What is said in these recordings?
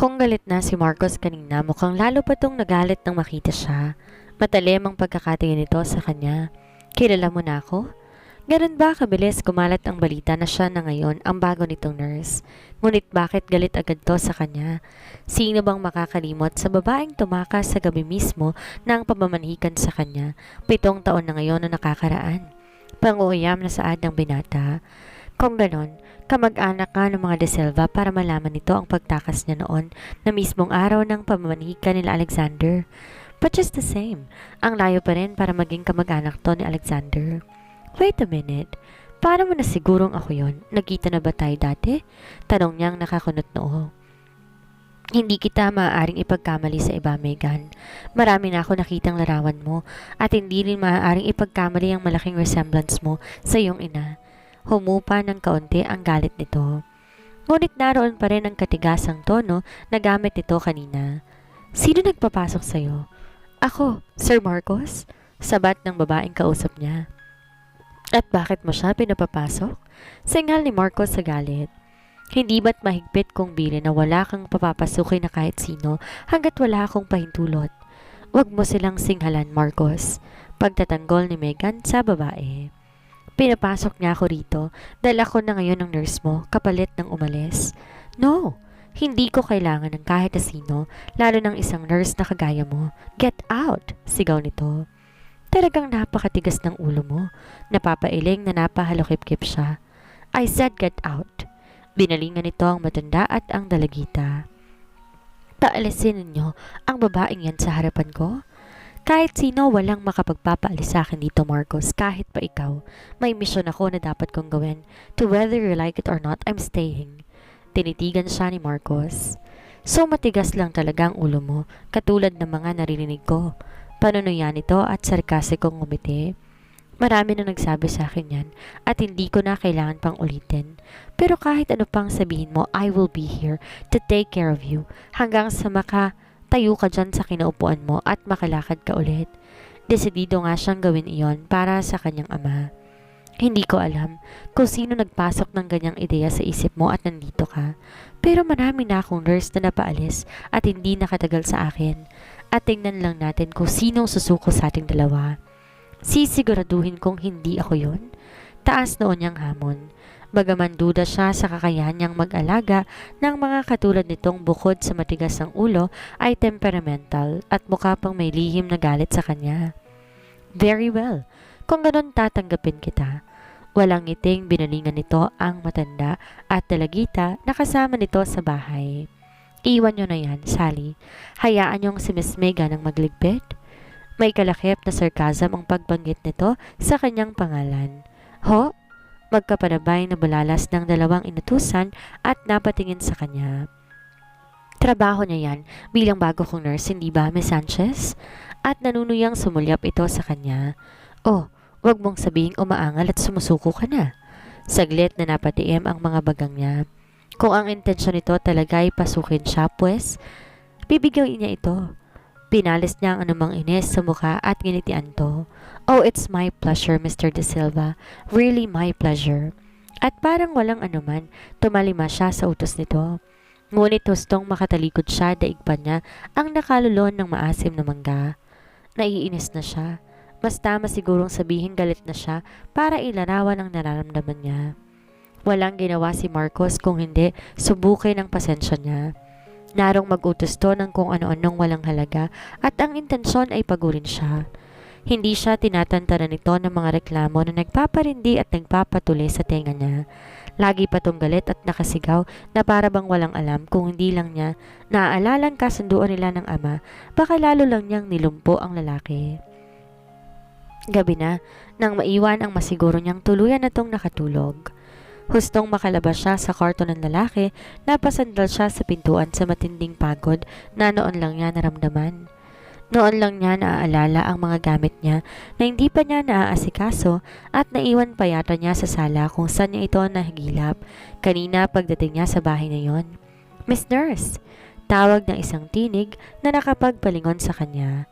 Kung galit na si Marcos kanina, mukhang lalo pa tong nagalit nang makita siya. Matalim ang pagkakatingin nito sa kanya. Kilala mo na ako? Ganun ba kabilis kumalat ang balita na siya na ngayon ang bago nitong nurse? Ngunit bakit galit agad to sa kanya? Sino bang makakalimot sa babaeng tumakas sa gabi mismo ng pamamanhikan sa kanya? 7 taon na ngayon na nakakaraan. Panguuyam na saad ng binata. Kung ganon, kamag-anak ka ng mga De Silva para malaman nito ang pagtakas niya noon na mismong araw ng pamamanhikan nila Alexander. But just the same, ang layo pa rin para maging kamag-anak to ni Alexander. Wait a minute, paano mo na sigurong ako yon? Nagkita na ba tayo dati? Tanong niyang nakakunot noo. Hindi kita maaaring ipagkamali sa iba, Megan. Marami na ako nakitang larawan mo at hindi rin maaaring ipagkamali ang malaking resemblance mo sa iyong ina. Humupa ng kaunti ang galit nito. Ngunit naroon pa rin ang katigasang tono na gamit nito kanina. Sino nagpapasok sa'yo? Ako, Sir Marcos? Sabat ng babaeng kausap niya. At bakit mo siya pinapapasok? Singal ni Marcos sa galit. Hindi ba't mahigpit kong bilin na wala kang papapasukin na kahit sino hanggat wala akong pahintulot? Huwag mo silang singhalan, Marcos. Pagtatanggol ni Megan sa babae. Pinapasok niya ako rito dahil ako na ngayon ang nurse mo kapalit ng umalis. No, hindi ko kailangan ng kahit na sino, lalo ng isang nurse na kagaya mo. Get out! Sigaw nito. Talagang napakatigas ng ulo mo. Napapailing na napahalukip-kip siya. I said get out. Binalingan nito ang matanda at ang dalagita. Paalisin ninyo ang babaeng yan sa harapan ko? Kahit sino walang makapagpapaalis sa akin dito, Marcos, kahit pa ikaw. May misyon ako na dapat kong gawin. To whether you like it or not, I'm staying. Tinitigan siya ni Marcos. So matigas lang talaga ang ulo mo, katulad ng mga naririnig ko. Panunuyan nito at sarkasikong ngumiti. Marami na nagsabi sa akin yan at hindi ko na kailangan pang ulitin. Pero kahit ano pang sabihin mo, I will be here to take care of you hanggang sa tayo ka dyan sa kinaupuan mo at makalakad ka ulit. Desidido nga siyang gawin iyon para sa kanyang ama. Hindi ko alam kung sino nagpasok ng ganyang ideya sa isip mo at nandito ka. Pero marami na akong nurse na napaalis at hindi nakatagal sa akin. At tingnan lang natin kung sinong susuko sa ating dalawa. Sisiguraduhin kong hindi ako yon. Taas noon niyang hamon. Bagaman duda siya sa kakayahan niyang mag-alaga ng mga katulad nitong bukod sa matigas ang ulo ay temperamental at mukha pang may lihim na galit sa kanya. Very well, kung ganon tatanggapin kita. Walang ngiting binalingan nito ang matanda at dalagita na kasama nito sa bahay. Iwan niyo na yan, Sally. Hayaan niyong si Miss Megan ang magligpit. May kalakip na sarcasm ang pagbanggit nito sa kanyang pangalan. Ho? Magkapanabay na bulalas ng dalawang inutusan at napatingin sa kanya. Trabaho niya yan bilang bago kong nurse, hindi ba, Miss Sanchez? At nanunuyang sumulyap ito sa kanya. Oh, wag mong sabihing umaangal at sumusuko ka na. Saglit na napatiim ang mga bagang niya. Kung ang intensyon nito talaga ay pasukin siya, pues, bibigyan niya ito. Pinalis niya ang anumang inis sa mukha at ginitian to. Oh, it's my pleasure, Mr. De Silva. Really my pleasure. At parang walang anuman, tumalima siya sa utos nito. Ngunit hustong makatalikod siya, daig pa niya ang nakalulon ng maasim na mangga. Naiinis na siya. Mas tama sigurong sabihin galit na siya para ilarawan ang nararamdaman niya. Walang ginawa si Marcos kung hindi subukin ang pasensya niya. Narong mag-utos to ng kung ano-anong walang halaga at ang intensyon ay pagurin siya. Hindi siya tinatantanan nito ng mga reklamo na nagpaparindi at nagpapatuloy sa tenga niya. Lagi pa tong galit at nakasigaw na para bang walang alam kung hindi lang niya naaalalang kasunduan nila ng ama, baka lalo lang niyang nilumpo ang lalaki. Gabi na, nang maiwan ang masiguro niyang tuluyan na tong nakatulog. Hustong makalabas siya sa kwarto ng lalaki, napasandal siya sa pintuan sa matinding pagod na noon lang niya naramdaman. Noon lang niya naaalala ang mga gamit niya na hindi pa niya naaasikaso at naiwan pa yata niya sa sala kung saan niya ito nahigilap kanina pagdating niya sa bahay na yon. Miss Nurse! Tawag ng isang tinig na nakapagpalingon sa kanya.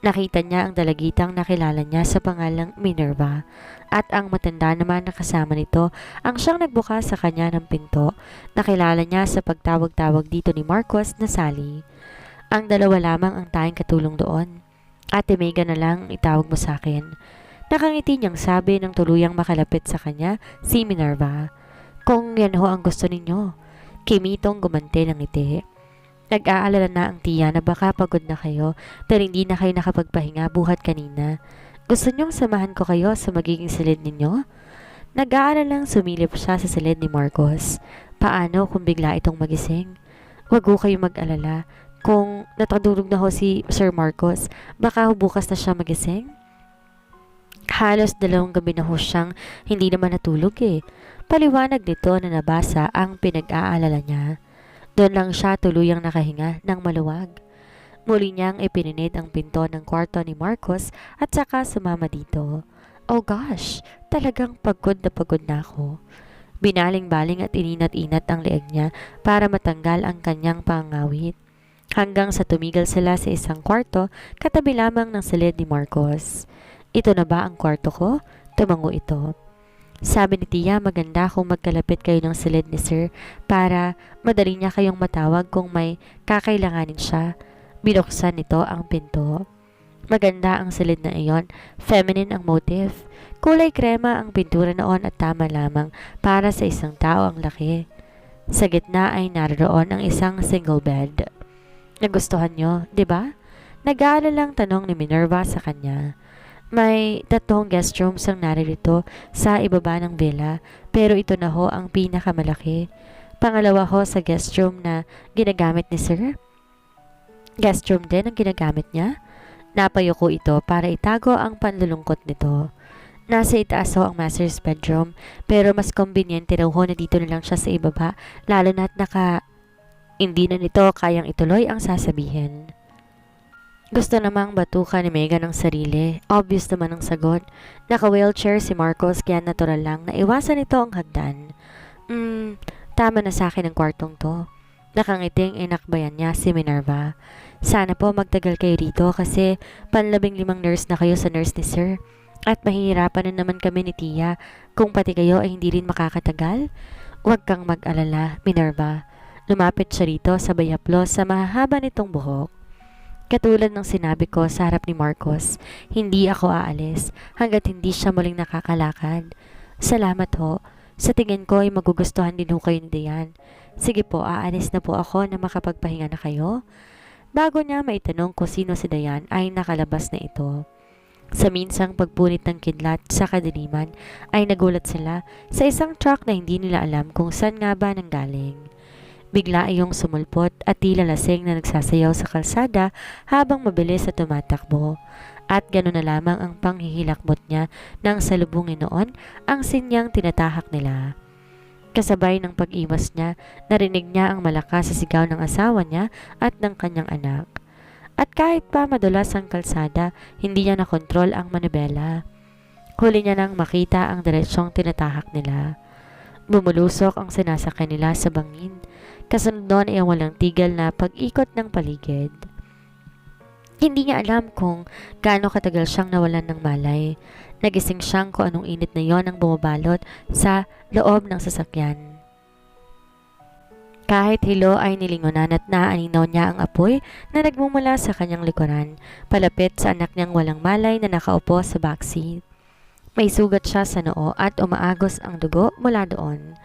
Nakita niya ang dalagitang nakilala niya sa pangalang Minerva at ang matanda naman na kasama nito ang siyang nagbukas sa kanya ng pinto. Nakilala niya sa pagtawag-tawag dito ni Marcos na Sally. Ang dalawa lamang ang tayong katulong doon. Ate Megan na lang itawag mo sa akin. Nakangiti niyang sabi ng tuluyang makalapit sa kanya si Minerva. Kung yan ho ang gusto ninyo. Kimitong gumante ng ngiti. Nag-aalala na ang tiya na baka pagod na kayo dahil hindi na kayo nakapagpahinga buhat kanina. Gusto niyong samahan ko kayo sa magiging silid ninyo? Nag-aalalang sumilip siya sa silid ni Marcos. Paano kung bigla itong magising? Huwag ho kayo mag-alala. Kung natadulog na ho si Sir Marcos, baka ho bukas na siya magising? Halos 2 gabi na ho siyang hindi naman natulog eh. Paliwanag nito na nabasa ang pinag-aalala niya. Doon lang siya tuluyang nakahinga ng maluwag. Muli niyang ipinunid ang pinto ng kwarto ni Marcos at saka sumama dito. Oh gosh, talagang pagod na ako. Binaling-baling at ininat-inat ang leeg niya para matanggal ang kanyang pangawit. Hanggang sa tumigil sila sa isang kwarto katabi lamang ng silid ni Marcos. Ito na ba ang kwarto ko? Tumango ito. Sabi ni Tia, maganda kung magkalapit kayo ng silid ni Sir para madali niya kayong matawag kung may kakailanganin siya. Binuksan nito ang pinto. Maganda ang silid na iyon. Feminine ang motif. Kulay krema ang pintura noon at tama lamang para sa isang tao ang laki. Sa gitna ay naroon ang isang single bed. Nagustuhan niyo, di ba? Nag-aalalang tanong ni Minerva sa kanya. May 3 guest rooms ang naririto sa ibaba ng villa, pero ito na ho ang pinakamalaki. Pangalawa ho sa guest room na ginagamit ni Sir. Guest room din ang ginagamit niya. Napayuko ito para itago ang panlulungkot nito. Nasa itaas ho ang master's bedroom, pero mas conveniente raw ho na dito na lang siya sa ibaba, lalo na't hindi na nito kayang ituloy ang sasabihin. Gusto namang batukan ni Megan ang sarili. Obvious naman ang sagot. Naka-wheelchair si Marcos kaya natural lang na iwasan ito ang hagdan. Tama na sa akin ang kwartong to. Nakangiting inakbayan niya si Minerva. Sana po magtagal kayo rito kasi 15 nurse na kayo sa nurse ni Sir. At mahihirapan na naman kami ni Tia kung pati kayo ay hindi rin makakatagal. Huwag kang mag-alala, Minerva. Lumapit siya rito sa bayaplos sa mahahaba nitong buhok. Katulad ng sinabi ko sa harap ni Marcos, hindi ako aalis hanggat hindi siya muling nakakalakad. Salamat ho. Sa tingin ko ay magugustuhan din ho kayo ni Dayan. Sige po, aalis na po ako na makapagpahinga na kayo. Bago niya maitanong kung sino si Dayan ay nakalabas na ito. Sa minsang pagpunit ng kidlat sa kadiliman ay nagulat sila sa isang truck na hindi nila alam kung saan nga ba nanggaling. Bigla iyong sumulpot at tila lasing na nagsasayaw sa kalsada habang mabilis at tumatakbo. At gano'n na lamang ang panghihilakbot niya nang salubungin noon ang sinyang tinatahak nila. Kasabay ng pag-iwas niya, narinig niya ang malakas sa sigaw ng asawa niya at ng kanyang anak. At kahit pa madulas ang kalsada, hindi niya nakontrol ang manibela. Huli niya nang makita ang diretsyong tinatahak nila. Bumulusok ang sinasakyan nila sa bangin. Kasunod noon ay ang walang tigil na pag-ikot ng paligid. Hindi niya alam kung gaano katagal siyang nawalan ng malay. Nagising siyang kung anong init na yon ang bumabalot sa loob ng sasakyan. Kahit hilo ay nilingunan at naaninaw niya ang apoy na nagmumula sa kanyang likuran, palapit sa anak niyang walang malay na nakaupo sa backseat. May sugat siya sa noo at umaagos ang dugo mula doon.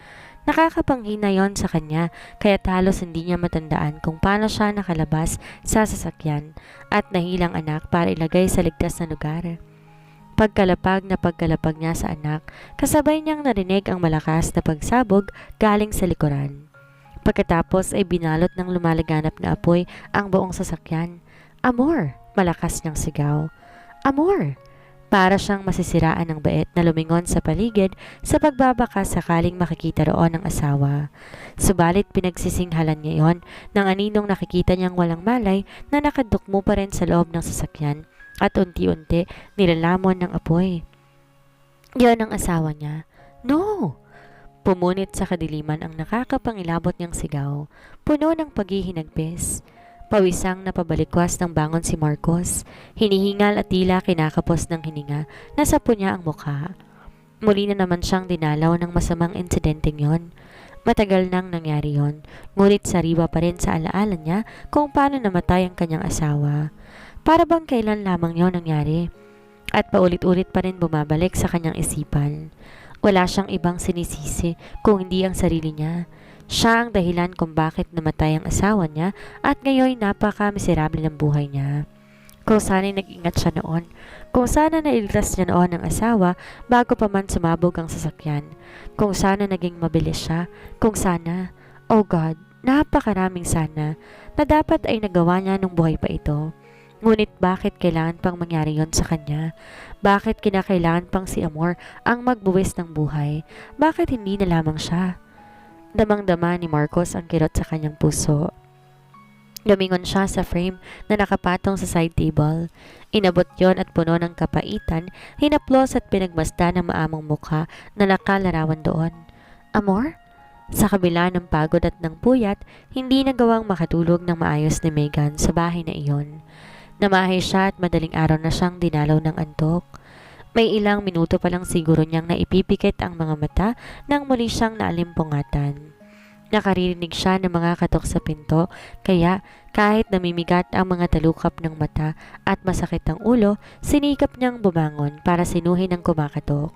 Nakakapanghina yon sa kanya kaya't halos hindi niya matandaan kung paano siya nakalabas sa sasakyan at nahilang anak para ilagay sa ligtas na lugar. Pagkalapag niya sa anak, kasabay niyang narinig ang malakas na pagsabog galing sa likuran. Pagkatapos ay binalot ng lumalaganap na apoy ang buong sasakyan. Amor! Malakas niyang sigaw. Amor! Para siyang masisiraan ng bait na lumingon sa paligid sa pagbabaka sakaling makikita roon ang asawa. Subalit pinagsisinghalan niya iyon nang aninong nakikita niyang walang malay na nakadukmo pa rin sa loob ng sasakyan at unti-unti nilalamon ng apoy. Yon ang asawa niya. No! Pumunit sa kadiliman ang nakakapangilabot niyang sigaw, puno ng paghihinagpis. Pawisang napabalikwas ng bangon si Marcos. Hinihingal at tila kinakapos ng hininga. Nasapo niya ang mukha. Muli na naman siyang dinalaw ng masamang insidenteng yon. Matagal nang nangyari yon, ngunit sariwa pa rin sa alaala niya kung paano namatay ang kanyang asawa. Para bang kailan lamang yon nangyari. At paulit-ulit pa rin bumabalik sa kanyang isipan. Wala siyang ibang sinisisi kung hindi ang sarili niya. Siya ang dahilan kung bakit namatay ang asawa niya at ngayon napaka-miserable ng buhay niya. Kung sana'y nag-ingat siya noon, kung sana nailigtas niya noon ang asawa bago pa man sumabog ang sasakyan, kung sana naging mabilis siya, kung sana, oh God, napakaraming sana, na dapat ay nagawa niya nung buhay pa ito. Ngunit bakit kailangan pang mangyari yon sa kanya? Bakit kinakailangan pang si Amor ang magbuwis ng buhay? Bakit hindi na lamang siya? Damang-dama ni Marcos ang kirot sa kanyang puso. Lumingon siya sa frame na nakapatong sa side table. Inabot yon at puno ng kapaitan, hinaplos at pinagmasdan ng maamong mukha na nakalarawan doon. Amor? Sa kabila ng pagod at ng puyat, hindi nagawang makatulog ng maayos ni Megan sa bahay na iyon. Namahay siya at madaling araw na siyang dinalaw ng antok. May ilang minuto pa lang siguro niyang naipipikit ang mga mata nang muli siyang naalimpungatan. Nakaririnig siya ng mga katok sa pinto, kaya kahit namimigat ang mga talukap ng mata at masakit ang ulo, sinikap niyang bumangon para sinuhin ang kumakatok.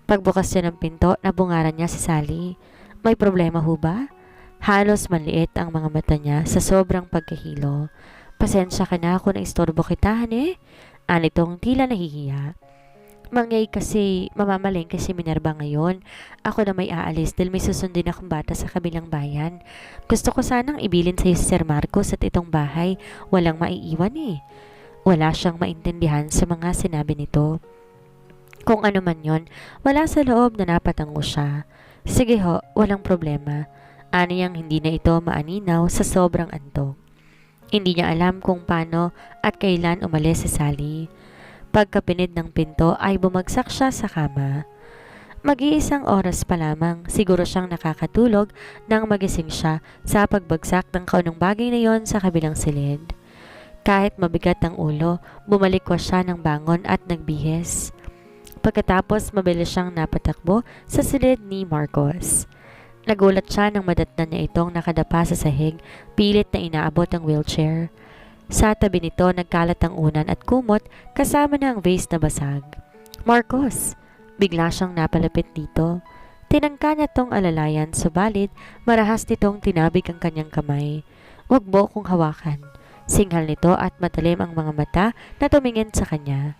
Pagbukas niya ng pinto, nabungaran niya si Sally. May problema ho ba? Halos maliit ang mga mata niya sa sobrang pagkahilo. Pasensya ka na kung naistorbo kita, Anitong tila nahihiya. Mangyay kasi mamamalengke si Minerva ngayon. Ako na may aalis dahil may susundin akong bata sa kabilang bayan. Gusto ko sanang ibilin sa si Sir Marcos at itong bahay. Walang maiiwan Wala siyang maintindihan sa mga sinabi nito. Kung ano man yon, wala sa loob na napatango siya. Sige ho, walang problema. Aniyang hindi na ito maaninaw sa sobrang antok. Hindi niya alam kung paano at kailan umalis si Sally. Pagkapinid ng pinto ay bumagsak siya sa kama. Mag-iisang oras pa lamang siguro siyang nakakatulog nang magising siya sa pagbagsak ng kaunong bagay na yon sa kabilang silid. Kahit mabigat ang ulo, bumalikwas siya ng bangon at nagbihis. Pagkatapos mabilis siyang napatakbo sa silid ni Marcos. Nagulat siya nang madatnan niya itong nakadapa sa sahig, pilit na inaabot ang wheelchair. Sa tabi nito nagkalat ang unan at kumot kasama na ang vase na basag. Marcos! Bigla siyang napalapit dito. Tinangka niya tong alalayan, subalit marahas nitong tinabig ang kanyang kamay. Huwag mo kong hawakan. Singhal nito at matalim ang mga mata na tumingin sa kanya.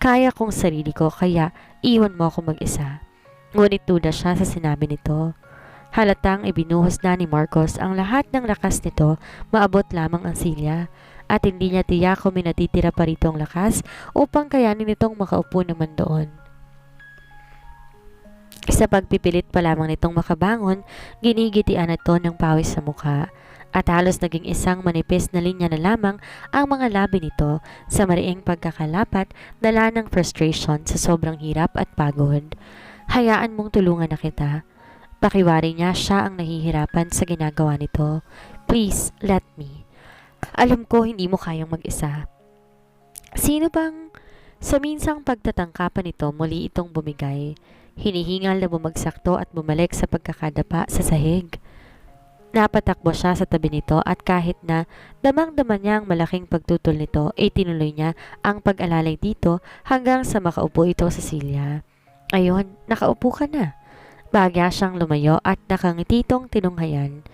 Kaya kong sarili ko kaya iwan mo ako mag-isa. Ngunit duda siya sa sinabi nito. Halatang ibinuhos na ni Marcos ang lahat ng lakas nito, maabot lamang ang silya. At hindi niya tiyak kung may natitira pa rito ang lakas upang kayanin nitong makaupo naman doon. Sa pagpipilit pa lamang nitong makabangon, ginigitian na to ng pawis sa mukha. At halos naging isang manipis na linya na lamang ang mga labi nito sa mariing pagkakalapat, dala ng frustration sa sobrang hirap at pagod. Hayaan mong tulungan na kita. Pakiwari niya siya ang nahihirapan sa ginagawa nito. Please, let me. Alam ko hindi mo kayang mag-isa. Sino bang... Sa minsang pagtatangkapan nito, muli itong bumigay. Hinihingal na bumagsak to at bumalik sa pagkakadapa sa sahig. Napatakbo siya sa tabi nito at kahit na damang-dama niya ang malaking pagtutol nito, ay tinuloy niya ang pag-alalay dito hanggang sa makaupo ito sa silya. Ayon, nakaupo ka na. Bagya siyang lumayo at nakangititong tinunghayan.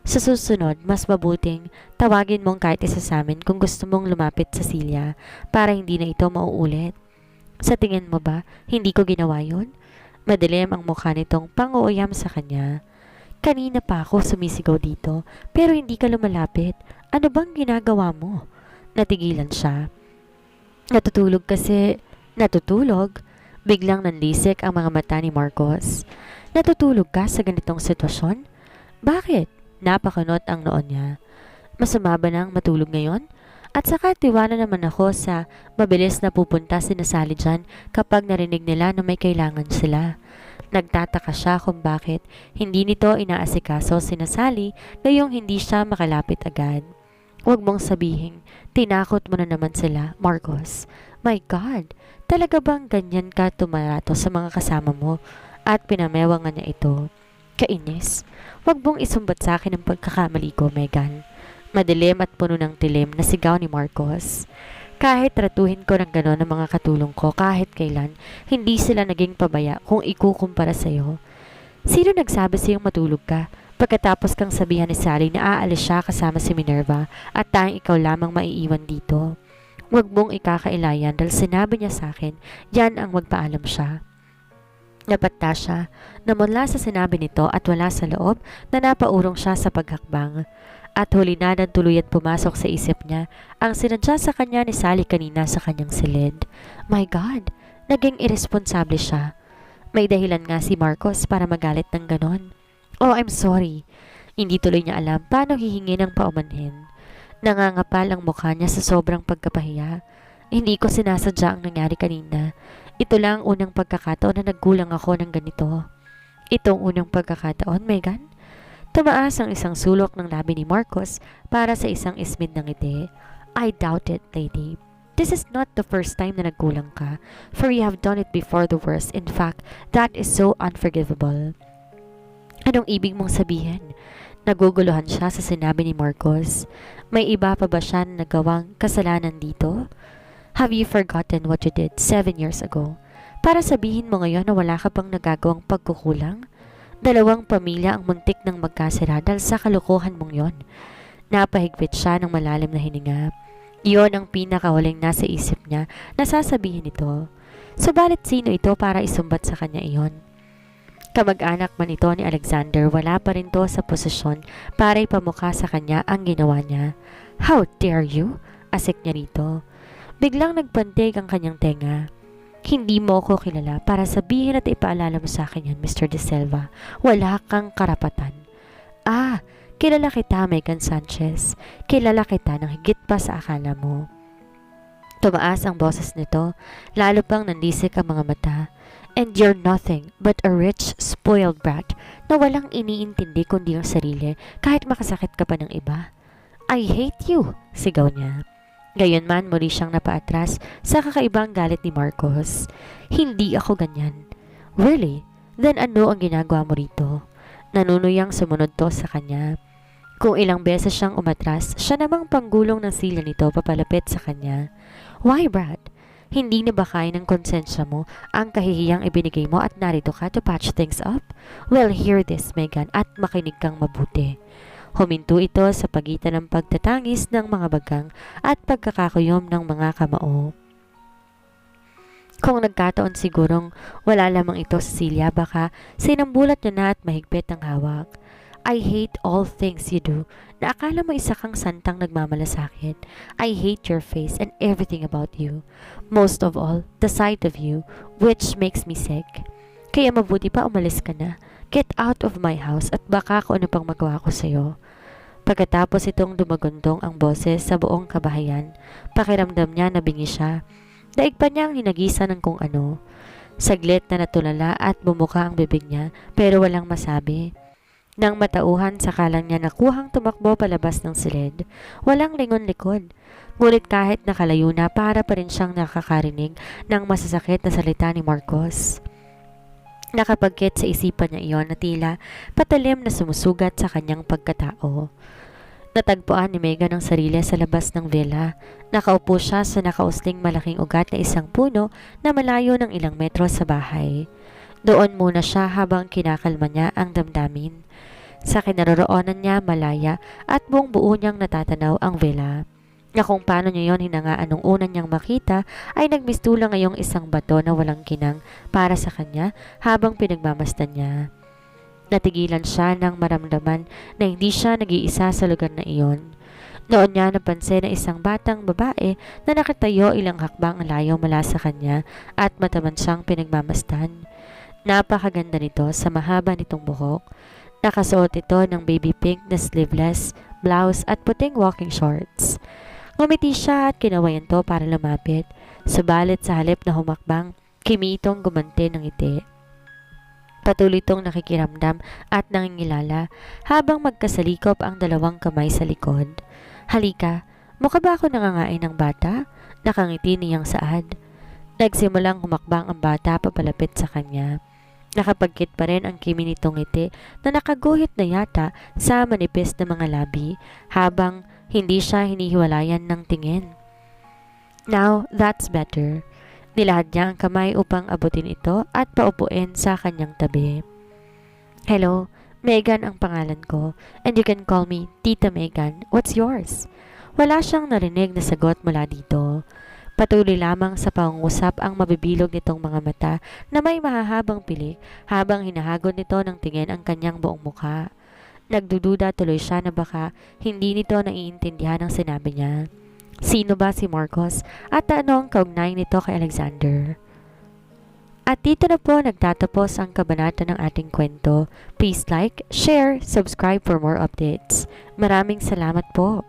Sa susunod, mas mabuting tawagin mong kahit isa sa amin kung gusto mong lumapit sa silya para hindi na ito mauulit. Sa tingin mo ba, hindi ko ginawa yun? Madilim ang mukha nitong pang-uuyam sa kanya. Kanina pa ako sumisigaw dito, pero hindi ka lumalapit. Ano bang ginagawa mo? Natigilan siya. Natutulog kasi. Natutulog? Biglang nanlisik ang mga mata ni Marcos. Natutulog ka sa ganitong sitwasyon? Bakit? Napakunot ang noon niya. Masama ba nang matulog ngayon? At saka tiwala naman ako sa mabilis na pupunta si Sally dyan kapag narinig nila na may kailangan sila. Nagtataka siya kung bakit hindi nito inaasikaso si Sally gayong hindi siya makalapit agad. Huwag mong sabihin, tinakot mo na naman sila, Marcos. My God, talaga bang ganyan ka tumarato sa mga kasama mo at pinamewangan niya ito? Kainis, huwag mong isumbat sa akin ang pagkakamali ko, Megan. Madilim at puno ng tilim na sigaw ni Marcos. Kahit tratuhin ko ng gano'n ang mga katulong ko kahit kailan, hindi sila naging pabaya kung ikukumpara sa'yo. Sino nagsabi sa'yong matulog ka? Pagkatapos kang sabihan ni Sally na aalis siya kasama si Minerva at tanging ikaw lamang maiiwan dito. Huwag mong ikakailayan dahil sinabi niya sa akin, yan ang magpaalam siya. Napata siya na mula sa sinabi nito at wala sa loob na napaurong siya sa paghakbang. At huli na ng tuluyat pumasok sa isip niya ang sinadya sa kanya ni Sally kanina sa kanyang silid. My God, naging irresponsable siya. May dahilan nga si Marcos para magalit ng ganon. Oh, I'm sorry. Hindi tuloy niya alam paano hihingi ng paumanhin. Nangangapal ang mukha niya sa sobrang pagkapahiya. Hindi ko sinasadya ang nangyari kanina. Ito lang ang unang pagkakataon na nagkulang ako ng ganito. Itong unang pagkakataon, Megan? Tumaas ang isang sulok ng labi ni Marcos para sa isang ismid ng ngiti. I doubt it, lady. This is not the first time na nagkulang ka, for you have done it before the worst. In fact, that is so unforgivable. Anong ibig mong sabihin? Naguguluhan siya sa sinabi ni Marcos. May iba pa ba siya na nagawang kasalanan dito? Have you forgotten what you did 7 years ago? Para sabihin mo ngayon na wala ka pang nagagawang pagkukulang? 2 pamilya ang muntik ng magkasira dahil sa kalokohan mong yon. Napahigpit siya ng malalim na hininga. Iyon ang pinakahuling nasa isip niya na sasabihin ito. Subalit sino ito para isumbat sa kanya iyon? Kamag-anak man ito ni Alexander, wala pa rin to sa posisyon para ipamukha sa kanya ang ginawa niya. How dare you? Asik niya rito. Biglang nagpantig ang kanyang tenga. Hindi mo ako kilala para sabihin at ipaalala mo sa akin yan, Mr. De Silva. Wala kang karapatan. Ah, kilala kita, Megan Sanchez. Kilala kita ng higit pa sa akala mo. Tumaas ang boses nito, lalo pang nandisik ang mga mata. And you're nothing but a rich, spoiled brat na walang iniintindi kundi ang sarili kahit makasakit ka pa ng iba. I hate you, sigaw niya. Gayunman muli siyang napaatras sa kakaibang galit ni Marcos. Hindi ako ganyan. Really? Then ano ang ginagawa mo rito? Nanunuyang sumunod to sa kanya. Kung ilang beses siyang umatras, siya namang panggulong ng sila nito papalapit sa kanya. Why, Brad? Hindi na ba kaya ng konsensya mo ang kahihiyang ibinigay mo at narito ka to patch things up? Well, hear this, Megan, at makinig kang mabuti. Huminto ito sa pagitan ng pagtatangis ng mga bagang at pagkakakuyom ng mga kamao. Kung nagkataon sigurong wala lamang ito sa silya, baka sinambulat niya na at mahigpit ang hawak. I hate all things you do na akala mo isa kang santang nagmamalasakit. I hate your face and everything about you. Most of all, the sight of you, which makes me sick. Kaya mabuti pa umalis ka na. Get out of my house at baka kung ano pang magawa ko sa'yo. Pagkatapos itong dumagundong ang boses sa buong kabahayan, pakiramdam niya na bingi siya. Daig pa niya ang hinagisa ng kung ano. Saglit na natulala at bumuka ang bibig niya pero walang masabi. Nang matauhan, sakalang niya nakuhang tumakbo palabas ng silid. Walang lingon-likod. Ngunit kahit nakalayo na, para pa rin siyang nakakarinig ng masasakit na salita ni Marcos. Nakapagkit sa isipan niya iyon na tila patalim na sumusugat sa kanyang pagkatao. Natagpuan ni Megan ang sarili sa labas ng villa. Nakaupo siya sa nakausling malaking ugat na isang puno na malayo ng ilang metro sa bahay. Doon muna siya habang kinakalma niya ang damdamin. Sa kinaroroonan niya malaya at buong buo niyang natatanaw ang villa. Na kung paano niya yon hinangaan nung una niyang makita ay nagmistula ngayong isang bato na walang kinang para sa kanya habang pinagmamasdan niya. Natigilan siya nang maramdaman na hindi siya nag-iisa sa lugar na iyon. Noon niya napansin na isang batang babae na nakatayo ilang hakbang layo mula sa kanya at mataman siyang pinagmamasdan. Napakaganda nito sa mahaba nitong buhok. Nakasuot ito ng baby pink na sleeveless blouse at puting walking shorts. Ngumiti siya at kinawayan to para lumapit. Subalit sa halip na humakbang, kimitong gumanti ng ngiti. Patuloy itong nakikiramdam at nangingilala habang magkasalikop ang dalawang kamay sa likod. Halika, mukha ba ako nangangain ng bata? Nakangiti niyang saad. Nagsimulang humakbang ang bata papalapit sa kanya. Nakapagkit pa rin ang kimi nitong ngiti na nakaguhit na yata sa manipis na mga labi habang hindi siya hinihiwalayan ng tingin. Now, that's better. Nilahad niya ang kamay upang abutin ito at paupuin sa kanyang tabi. Hello, Megan ang pangalan ko, and you can call me Tita Megan. What's yours? Wala siyang narinig na sagot mula dito. Patuloy lamang sa pangungusap ang mabibilog nitong mga mata na may mahahabang pilik habang hinahagod nito ng tingin ang kanyang buong mukha. Nagdududa tuloy siya na baka hindi nito naiintindihan ang sinabi niya. Sino ba si Marcos at ano ang kaugnay nito kay Alexander? At dito na po nagtatapos ang kabanata ng ating kwento. Please like, share, subscribe for more updates. Maraming salamat po.